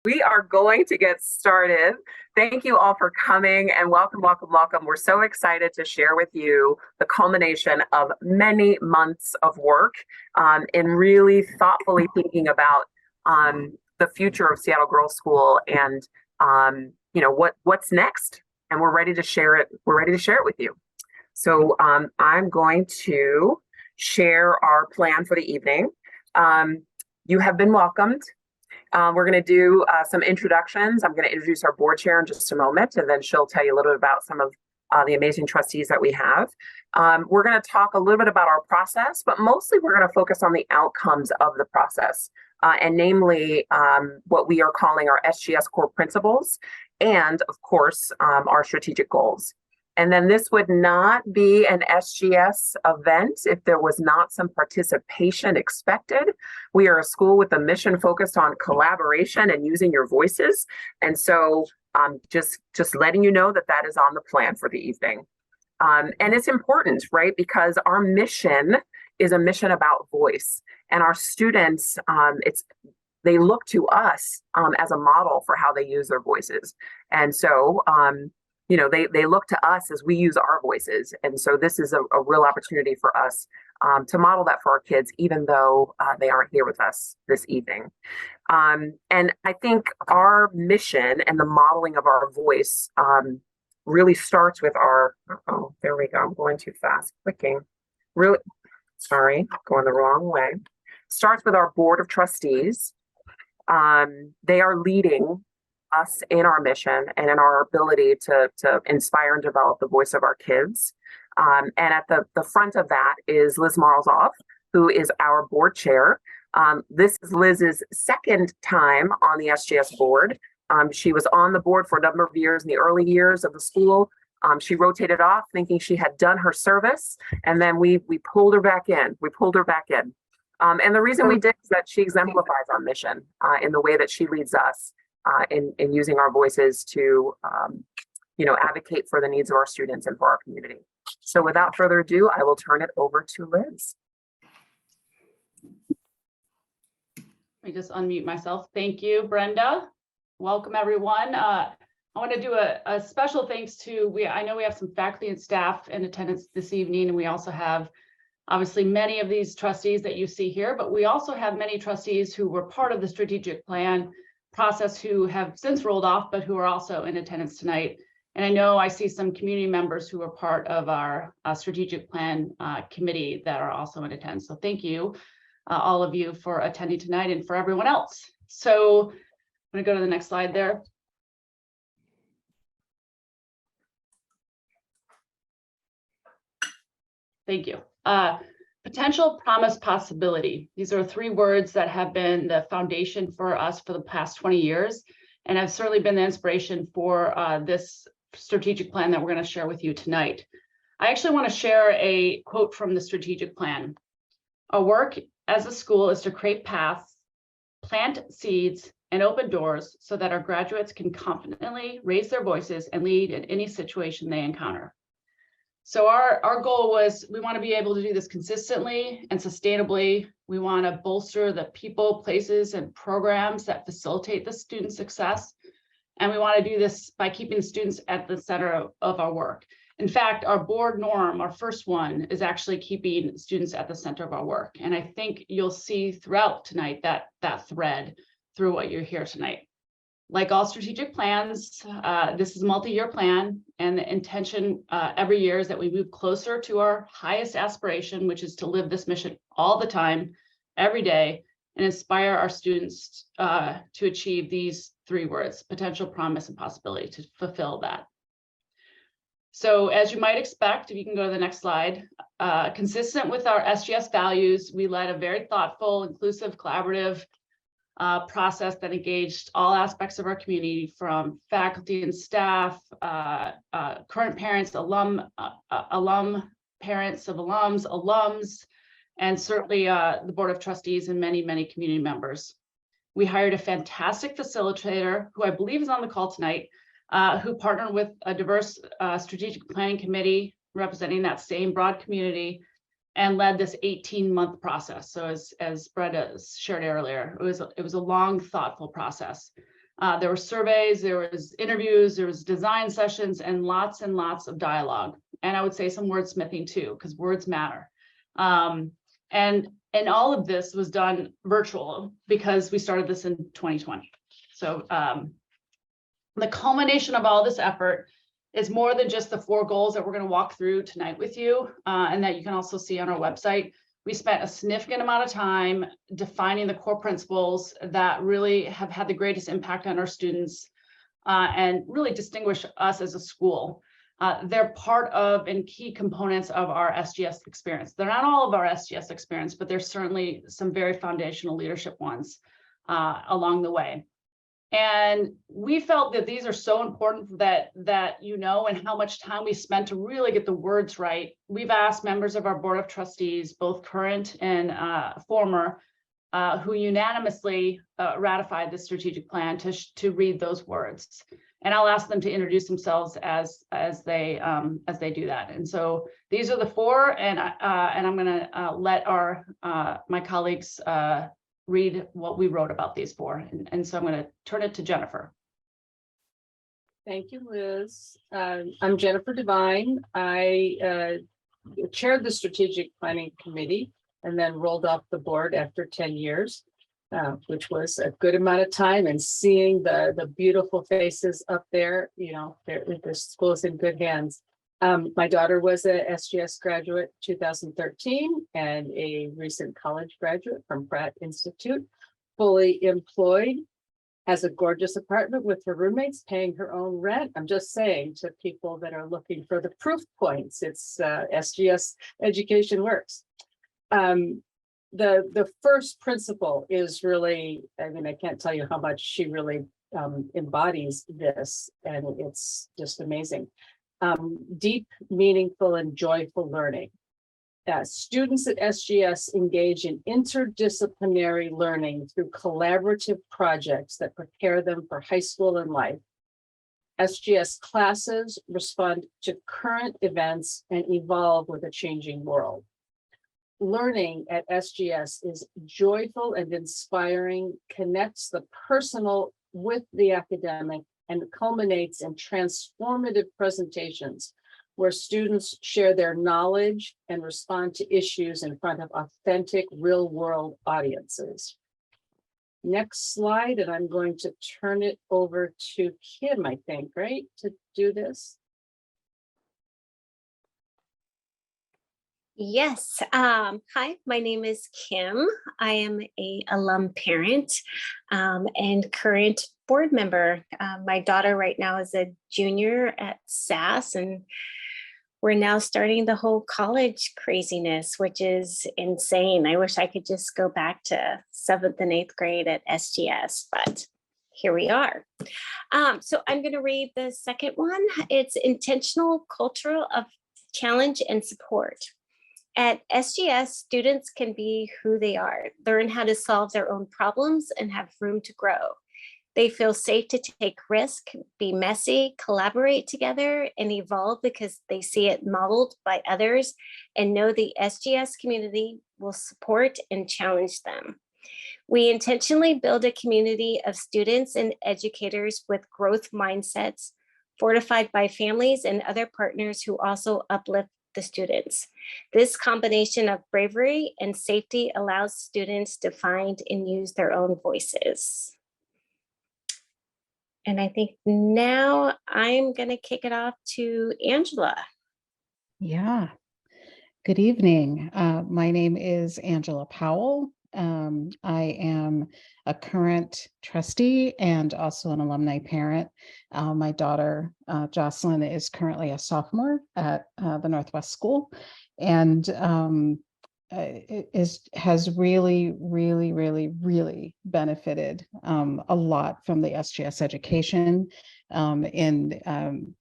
We are going to get started. Thank you all for coming and welcome, welcome, welcome. We're so excited to share with you the culmination of many months of work in really thoughtfully thinking about the future of Seattle Girls School and what's next. And we're ready to share it. We're ready to share it with you. So I'm going to share our plan for the evening. You have been welcomed. We're going to do some introductions. I'm going to introduce our board chair in just a moment, and then she'll tell you a little bit about some of the amazing trustees that we have. We're going to talk a little bit about our process, but mostly we're going to focus on the outcomes of the process, and namely what we are calling our SGS core principles, and of course, our strategic goals. And then this would not be an SGS event if there was not some participation expected. We are a school with a mission focused on collaboration and using your voices. And so just letting you know that that is on the plan for the evening. And it's important, right? Because our mission is a mission about voice. And our students, they look to us as a model for how they use their voices. And so, they look to us as we use our voices. And so this is a real opportunity for us to model that for our kids, even though they aren't here with us this evening. And I think our mission and the modeling of our voice really starts with our, oh, there we go. I'm going too fast, clicking. Really, sorry, going the wrong way. Starts with our board of trustees. They are leading us in our mission and in our ability to inspire and develop the voice of our kids. And at the front of that is Liz Marlzoff, who is our board chair. This is Liz's second time on the SGS board. She was on the board for a number of years in the early years of the school. She rotated off thinking she had done her service, and then we pulled her back in. And the reason we did is that she exemplifies our mission in the way that she leads us. In using our voices to, advocate for the needs of our students and for our community. So without further ado, I will turn it over to Liz. Let me just unmute myself. Thank you, Brenda. Welcome, everyone. I want to do a special thanks to, I know we have some faculty and staff in attendance this evening, and we also have obviously many of these trustees that you see here, but we also have many trustees who were part of the strategic plan process who have since rolled off, but who are also in attendance tonight. And I know I see some community members who are part of our strategic plan committee that are also in attendance. So thank you, all of you, for attending tonight and for everyone else. So I'm going to go to the next slide there. Thank you. Potential, promise, possibility. These are three words that have been the foundation for us for the past 20 years, and have certainly been the inspiration for this strategic plan that we're going to share with you tonight. I actually want to share a quote from the strategic plan. Our work as a school is to create paths, plant seeds, and open doors so that our graduates can confidently raise their voices and lead in any situation they encounter. So our goal was, we want to be able to do this consistently and sustainably. We want to bolster the people, places, and programs that facilitate the student success. And we want to do this by keeping students at the center of our work. In fact, our board norm, our first one, is actually keeping students at the center of our work. And I think you'll see throughout tonight that thread through what you're here tonight. Like all strategic plans, this is a multi-year plan, and the intention every year is that we move closer to our highest aspiration, which is to live this mission all the time, every day, and inspire our students to achieve these three words: potential, promise, and possibility, to fulfill that. So as you might expect, if you can go to the next slide, consistent with our SGS values, we led a very thoughtful, inclusive, collaborative process that engaged all aspects of our community, from faculty and staff, current parents, alum parents of alums, and certainly the Board of Trustees and many, many community members. We hired a fantastic facilitator, who I believe is on the call tonight, who partnered with a diverse strategic planning committee representing that same broad community, and led this 18-month process. So as Brenda shared earlier, it was a long, thoughtful process. There were surveys, there was interviews, there was design sessions, and lots of dialogue. And I would say some wordsmithing too, because words matter. And all of this was done virtual because we started this in 2020. So the culmination of all this effort is more than just the 4 goals that we're going to walk through tonight with you, and that you can also see on our website. We spent a significant amount of time defining the core principles that really have had the greatest impact on our students and really distinguish us as a school. They're part of and key components of our SGS experience. They're not all of our SGS experience, but there's certainly some very foundational leadership ones along the way. And we felt that these are so important that you know, and how much time we spent to really get the words right. We've asked members of our board of trustees, both current and former, who unanimously ratified the strategic plan to read those words. And I'll ask them to introduce themselves as they do that. And so these are the 4, and I'm going to let my colleagues read what we wrote about these 4. And so I'm going to turn it to Jennifer. Thank you, Liz. I'm Jennifer Devine. I chaired the strategic planning committee and then rolled off the board after 10 years, which was a good amount of time. And seeing the beautiful faces up there, you know, the school is in good hands. My daughter was a SGS graduate 2013 and a recent college graduate from Pratt Institute, fully employed, has a gorgeous apartment with her roommates, paying her own rent. I'm just saying to people that are looking for the proof points, it's SGS education works. The first principle is really, I mean, I can't tell you how much she really embodies this, and it's just amazing. Deep, meaningful, and joyful learning. Students at SGS engage in interdisciplinary learning through collaborative projects that prepare them for high school and life. SGS classes respond to current events and evolve with a changing world. Learning at SGS is joyful and inspiring, connects the personal with the academic, and culminates in transformative presentations where students share their knowledge and respond to issues in front of authentic, real-world audiences. Next slide, and I'm going to turn it over to Kim, I think, right, to do this. Yes. Hi, my name is Kim. I am a alum parent and current board member. My daughter right now is a junior at SAS, and we're now starting the whole college craziness, which is insane. I wish I could just go back to 7th and 8th grade at SGS, but here we are. So I'm going to read the second one. It's intentional culture of challenge and support. At SGS, students can be who they are, learn how to solve their own problems, and have room to grow. They feel safe to take risk, be messy, collaborate together, and evolve because they see it modeled by others and know the SGS community will support and challenge them. We intentionally build a community of students and educators with growth mindsets, fortified by families and other partners who also uplift the students. This combination of bravery and safety allows students to find and use their own voices. And I think now I'm going to kick it off to Angela. Yeah. Good evening. My name is Angela Powell. I am a current trustee and also an alumni parent. My daughter, Jocelyn, is currently a sophomore at the Northwest School, and has really benefited a lot from the SGS education in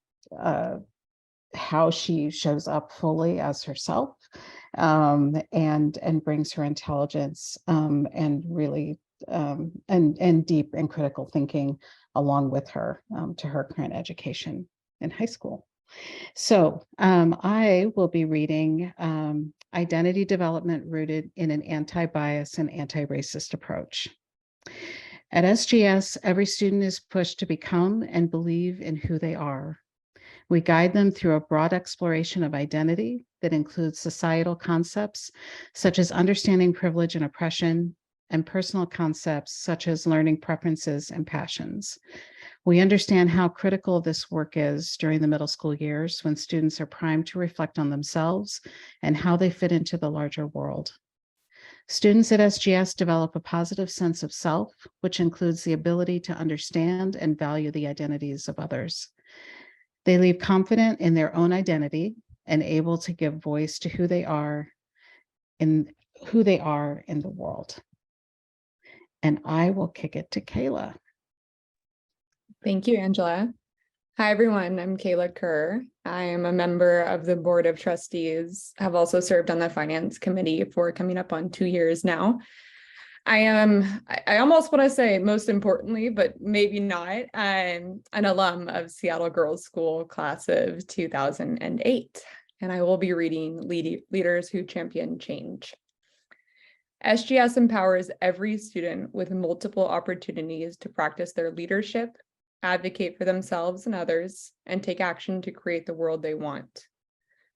how she shows up fully as herself, and brings her intelligence and really and deep and critical thinking along with her to her current education in high school. So I will be reading Identity Development Rooted in an Anti-Bias and Anti-Racist Approach. At SGS, every student is pushed to become and believe in who they are. We guide them through a broad exploration of identity that includes societal concepts such as understanding privilege and oppression, and personal concepts such as learning preferences and passions. We understand how critical this work is during the middle school years when students are primed to reflect on themselves and how they fit into the larger world. Students at SGS develop a positive sense of self, which includes the ability to understand and value the identities of others. They leave confident in their own identity and able to give voice to who they are in the world. And I will kick it to Kayla. Thank you, Angela. Hi, everyone. I'm Kayla Kerr. I am a member of the Board of Trustees, have also served on the Finance Committee for coming up on 2 years now. I almost want to say most importantly, but maybe not, I'm an alum of Seattle Girls School class of 2008, and I will be reading Leaders Who Champion Change. SGS empowers every student with multiple opportunities to practice their leadership, advocate for themselves and others, and take action to create the world they want.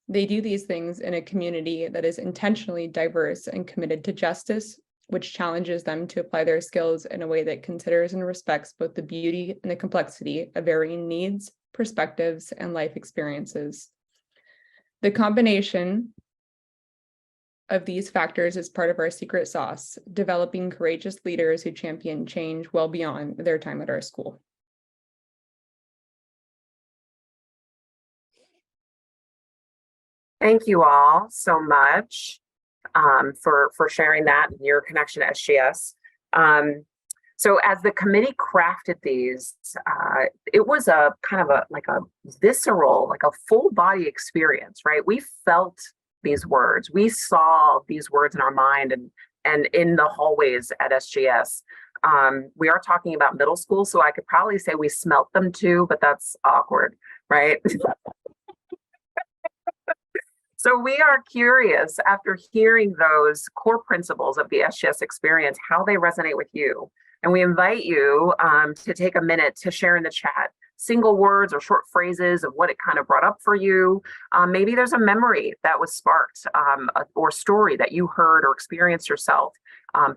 They do these things in a community that is intentionally diverse and committed to justice, which challenges them to apply their skills in a way that considers and respects both the beauty and the complexity of varying needs, perspectives, and life experiences. The combination of these factors is part of our secret sauce, developing courageous leaders who champion change well beyond their time at our school. Thank you all so much for sharing that and your connection to SGS. So as the committee crafted these, it was a kind of a visceral, like a full body experience, right? We felt these words, we saw these words in our mind and in the hallways at SGS. We are talking about middle school, so I could probably say we smelt them too, but that's awkward, right? So we are curious, after hearing those core principles of the SGS experience, how they resonate with you. And we invite you to take a minute to share in the chat single words or short phrases of what it kind of brought up for you. Maybe there's a memory that was sparked or story that you heard or experienced yourself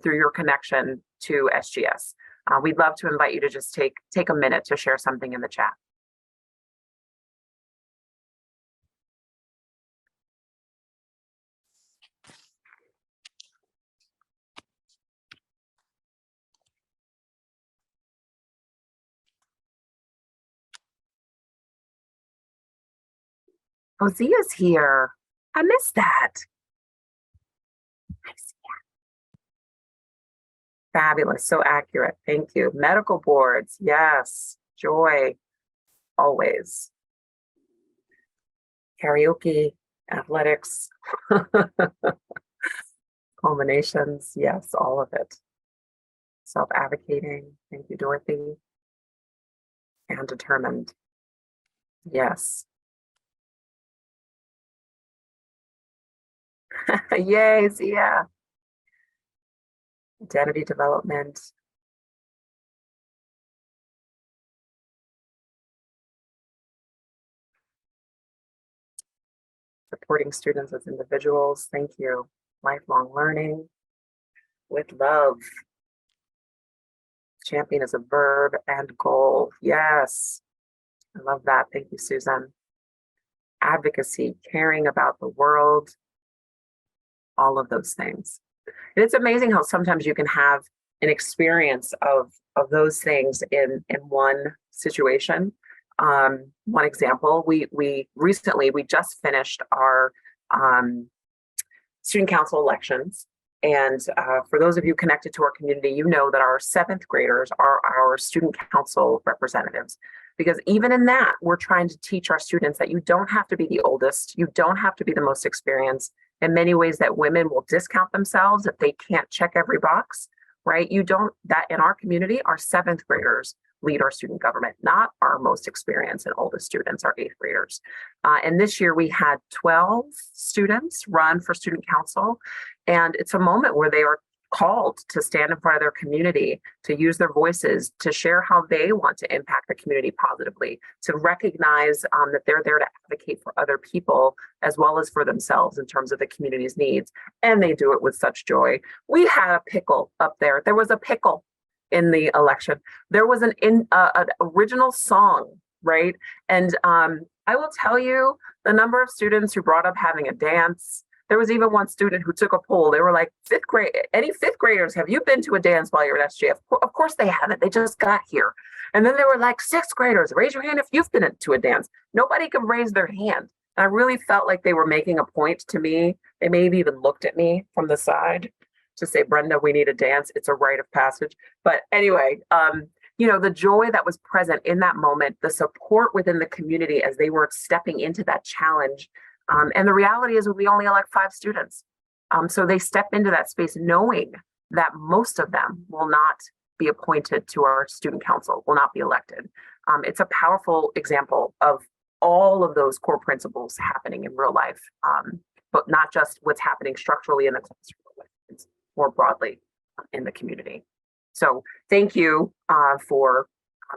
through your connection to SGS. We'd love to invite you to just take a minute to share something in the chat. Oh, Zia's here. I missed that. Fabulous, so accurate. Thank you. Medical boards, yes. Joy, always. Karaoke, athletics, culminations, yes, all of it. Self-advocating, thank you, Dorothy. And determined, yes. Yay, Zia. Identity development. Supporting students as individuals. Thank you. Lifelong learning with love. Champion is a verb and goal. Yes. I love that. Thank you, Susan. Advocacy, caring about the world. All of those things. And it's amazing how sometimes you can have an experience of those things in one situation. One example, we recently just finished our student council elections. And for those of you connected to our community, you know that our 7th graders are our student council representatives. Because even in that, we're trying to teach our students that you don't have to be the oldest, you don't have to be the most experienced. In many ways that women will discount themselves if they can't check every box, right? That in our community, our 7th graders lead our student government, not our most experienced and oldest students, our 8th graders. And this year we had 12 students run for student council. And it's a moment where they are called to stand in front of their community, to use their voices, to share how they want to impact the community positively, to recognize that they're there to advocate for other people as well as for themselves in terms of the community's needs. And they do it with such joy. We had a pickle up there. There was a pickle in the election. There was an original song, right? And I will tell you, the number of students who brought up having a dance. There was even one student who took a poll. They were like, fifth grade, any fifth graders, have you been to a dance while you're at SGF? Of course they haven't. They just got here. And then they were like, sixth graders, raise your hand if you've been to a dance. Nobody could raise their hand. And I really felt like they were making a point to me. They may have even looked at me from the side to say, Brenda, we need a dance. It's a rite of passage. But anyway, the joy that was present in that moment, the support within the community as they were stepping into that challenge. And the reality is we only elect 5 students. So they step into that space knowing that most of them will not be appointed to our student council, will not be elected. It's a powerful example of all of those core principles happening in real life, but not just what's happening structurally in the classroom, it's more broadly in the community. So thank you for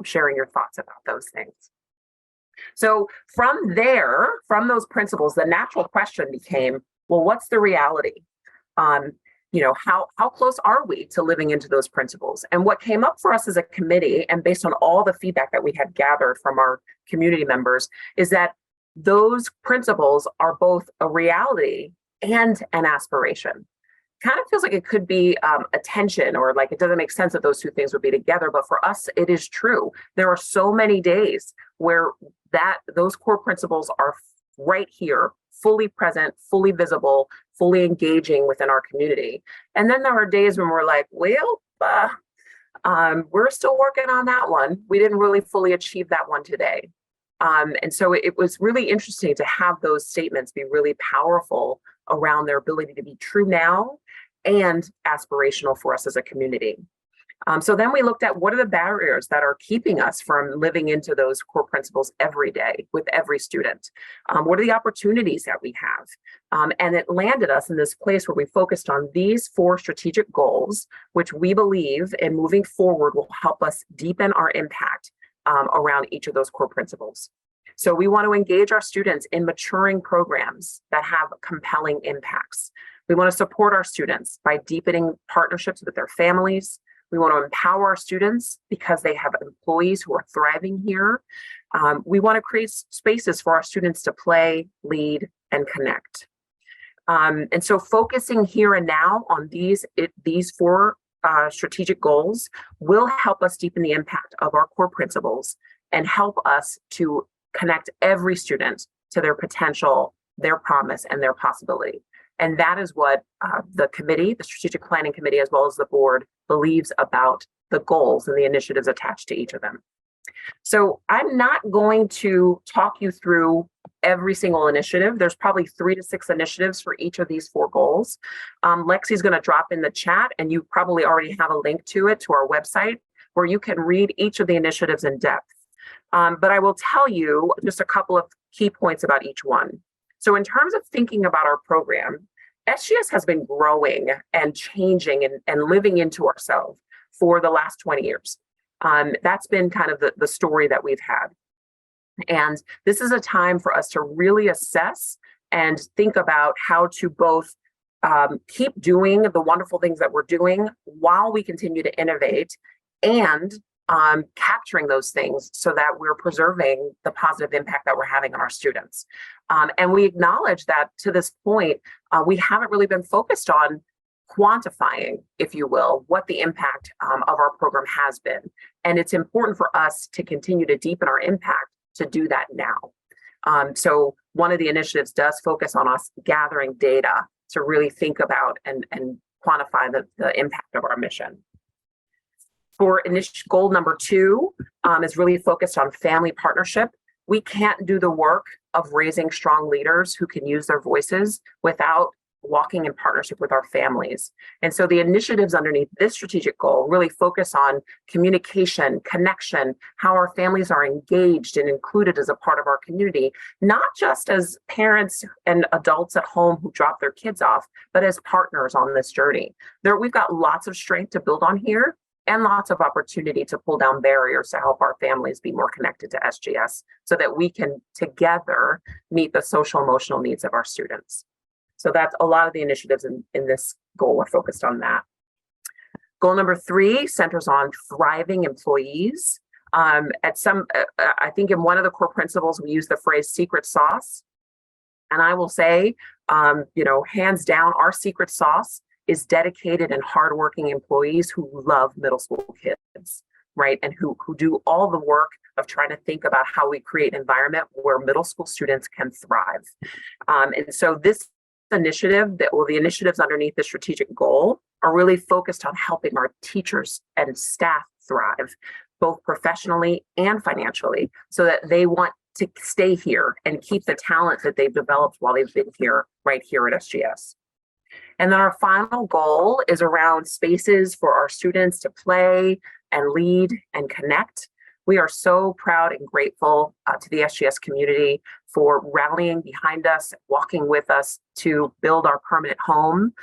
sharing your thoughts about those things. So from there, from those principles, the natural question became, well, what's the reality? How close are we to living into those principles? And what came up for us as a committee, and based on all the feedback that we had gathered from our community members, is that those principles are both a reality and an aspiration. Kind of feels like it could be a tension, or like it doesn't make sense that those two things would be together. But for us, it is true. There are so many days where those core principles are right here, fully present, fully visible, fully engaging within our community. And then there are days when we're like, well, we're still working on that one. We didn't really fully achieve that one today. And so it was really interesting to have those statements be really powerful around their ability to be true now and aspirational for us as a community. So then we looked at what are the barriers that are keeping us from living into those core principles every day with every student? What are the opportunities that we have? And it landed us in this place where we focused on these 4 strategic goals, which we believe in moving forward will help us deepen our impact around each of those core principles. So we want to engage our students in maturing programs that have compelling impacts. We want to support our students by deepening partnerships with their families. We want to empower our students because they have employees who are thriving here. We want to create spaces for our students to play, lead, and connect. And so focusing here and now on these 4 strategic goals will help us deepen the impact of our core principles and help us to connect every student to their potential, their promise, and their possibility. And that is what the committee, the strategic planning committee, as well as the board, believes about the goals and the initiatives attached to each of them. So I'm not going to talk you through every single initiative. There's probably 3 to 6 initiatives for each of these 4 goals. Lexi's going to drop in the chat, and you probably already have a link to it, to our website, where you can read each of the initiatives in depth. But I will tell you just a couple of key points about each one. So in terms of thinking about our program, SGS has been growing and changing and living into ourselves for the last 20 years. That's been kind of the story that we've had. And this is a time for us to really assess and think about how to both keep doing the wonderful things that we're doing while we continue to innovate, and capturing those things so that we're preserving the positive impact that we're having on our students. And we acknowledge that to this point, we haven't really been focused on quantifying, if you will, what the impact of our program has been. And it's important for us to continue to deepen our impact to do that now. So one of the initiatives does focus on us gathering data to really think about and quantify the impact of our mission. For goal number 2 is really focused on family partnership. We can't do the work of raising strong leaders who can use their voices without walking in partnership with our families. And so the initiatives underneath this strategic goal really focus on communication, connection, how our families are engaged and included as a part of our community, not just as parents and adults at home who drop their kids off, but as partners on this journey. We've got lots of strength to build on here and lots of opportunity to pull down barriers to help our families be more connected to SGS so that we can together meet the social emotional needs of our students. So that's a lot of the initiatives in this goal are focused on that. Goal number 3 centers on thriving employees. I think in one of the core principles, we use the phrase secret sauce. And I will say, hands down, our secret sauce is dedicated and hardworking employees who love middle school kids, right? And who do all the work of trying to think about how we create an environment where middle school students can thrive. And so this initiative, the initiatives underneath the strategic goal are really focused on helping our teachers and staff thrive, both professionally and financially, so that they want to stay here and keep the talent that they've developed while they've been here, right here at SGS. And then our final goal is around spaces for our students to play and lead and connect. We are so proud and grateful to the SGS community for rallying behind us, walking with us to build our permanent home.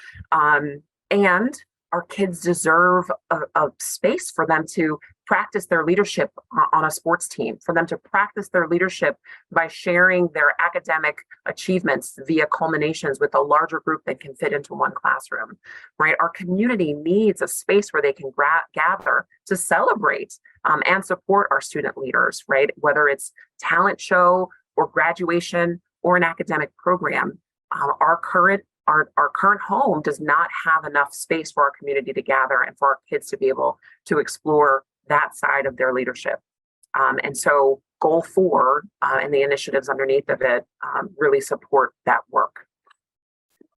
And our kids deserve a space for them to practice their leadership on a sports team, for them to practice their leadership by sharing their academic achievements via culminations with a larger group that can fit into one classroom, right? Our community needs a space where they can gather to celebrate and support our student leaders, right? Whether it's talent show or graduation or an academic program. Our current home does not have enough space for our community to gather and for our kids to be able to explore that side of their leadership. And so goal 4 and the initiatives underneath of it really support that work.